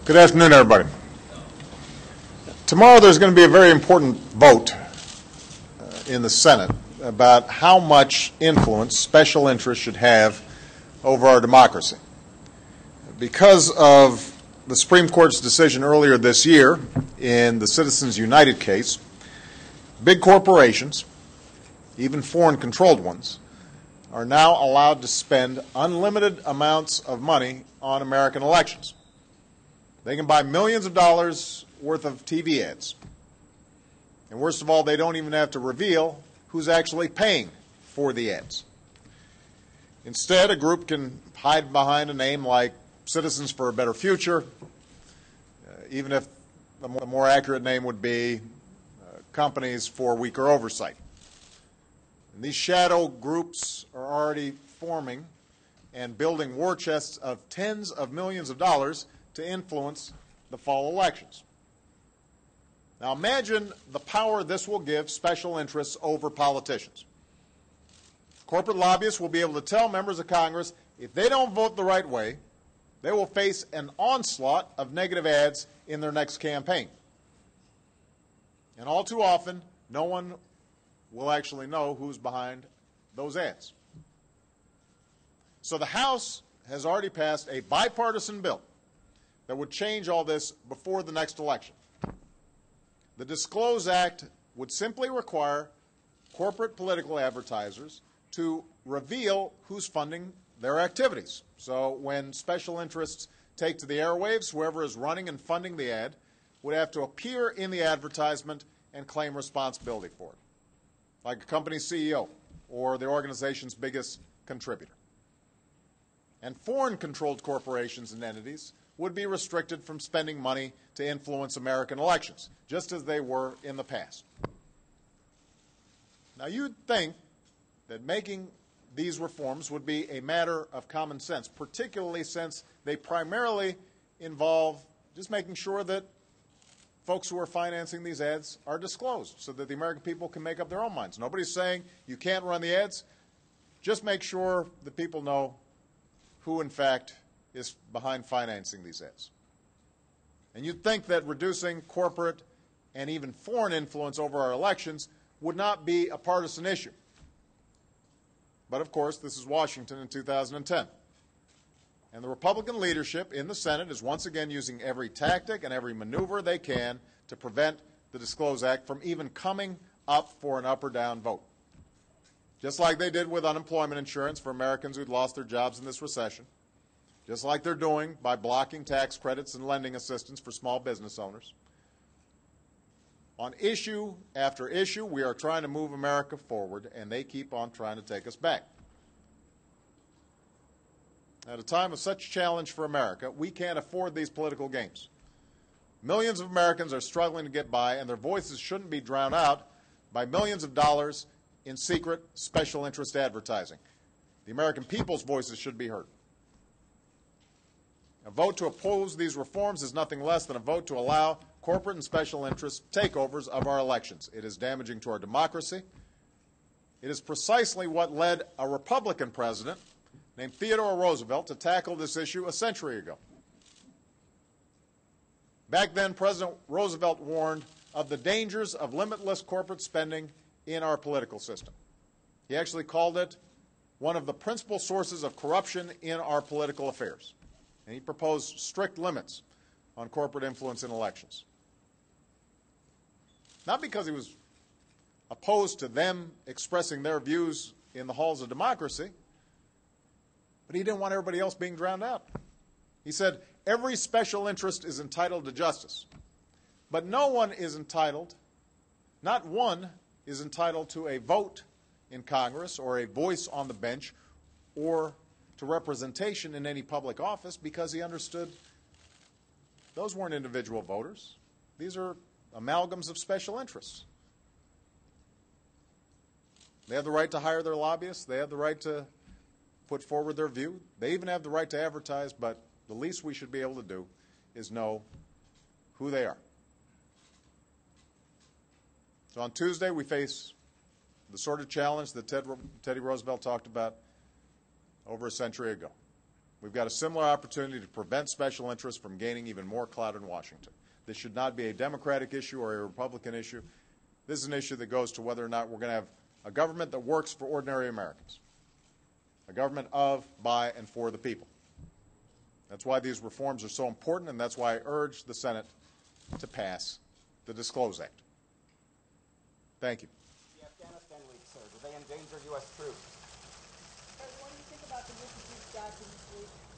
Good afternoon, everybody. Tomorrow there's going to be a very important vote in the Senate about how much influence special interests should have over our democracy. Because of the Supreme Court's decision earlier this year in the Citizens United case, big corporations, even foreign-controlled ones, are now allowed to spend unlimited amounts of money on American elections. They can buy millions of dollars worth of TV ads. And worst of all, they don't even have to reveal who's actually paying for the ads. Instead, a group can hide behind a name like Citizens for a Better Future, even if the more accurate name would be Companies for Weaker Oversight. And these shadow groups are already forming and building war chests of tens of millions of dollars to influence the fall elections. Now imagine the power this will give special interests over politicians. Corporate lobbyists will be able to tell members of Congress if they don't vote the right way, they will face an onslaught of negative ads in their next campaign. And all too often, no one will actually know who's behind those ads. So the House has already passed a bipartisan bill that would change all this before the next election. The DISCLOSE Act would simply require corporate political advertisers to reveal who's funding their activities. So when special interests take to the airwaves, whoever is running and funding the ad would have to appear in the advertisement and claim responsibility for it, like a company's CEO or the organization's biggest contributor. And foreign-controlled corporations and entities would be restricted from spending money to influence American elections, just as they were in the past. Now, you'd think that making these reforms would be a matter of common sense, particularly since they primarily involve just making sure that folks who are financing these ads are disclosed so that the American people can make up their own minds. Nobody's saying you can't run the ads. Just make sure the people know who, in fact, is behind financing these ads. And you'd think that reducing corporate and even foreign influence over our elections would not be a partisan issue. But of course, this is Washington in 2010. And the Republican leadership in the Senate is once again using every tactic and every maneuver they can to prevent the DISCLOSE Act from even coming up for an up or down vote. Just like they did with unemployment insurance for Americans who'd lost their jobs in this recession. Just like they're doing by blocking tax credits and lending assistance for small business owners. On issue after issue, we are trying to move America forward, and they keep on trying to take us back. At a time of such challenge for America, we can't afford these political games. Millions of Americans are struggling to get by, and their voices shouldn't be drowned out by millions of dollars in secret special interest advertising. The American people's voices should be heard. A vote to oppose these reforms is nothing less than a vote to allow corporate and special interest takeovers of our elections. It is damaging to our democracy. It is precisely what led a Republican president named Theodore Roosevelt to tackle this issue a century ago. Back then, President Roosevelt warned of the dangers of limitless corporate spending in our political system. He actually called it one of the principal sources of corruption in our political affairs. And he proposed strict limits on corporate influence in elections. Not because he was opposed to them expressing their views in the halls of democracy, but he didn't want everybody else being drowned out. He said, every special interest is entitled to justice, but no one is entitled, not one is entitled to a vote in Congress or a voice on the bench or to representation in any public office, because he understood those weren't individual voters. These are amalgams of special interests. They have the right to hire their lobbyists. They have the right to put forward their view. They even have the right to advertise, but the least we should be able to do is know who they are. So on Tuesday, we face the sort of challenge that Teddy Roosevelt talked about over a century ago. We've got a similar opportunity to prevent special interests from gaining even more clout in Washington. This should not be a Democratic issue or a Republican issue. This is an issue that goes to whether or not we're going to have a government that works for ordinary Americans, a government of, by, and for the people. That's why these reforms are so important, and that's why I urge the Senate to pass the DISCLOSE Act. Thank you. The Afghanistan leaks, sir, do they endanger U.S. troops? What do you think about the witnesses documents leaked?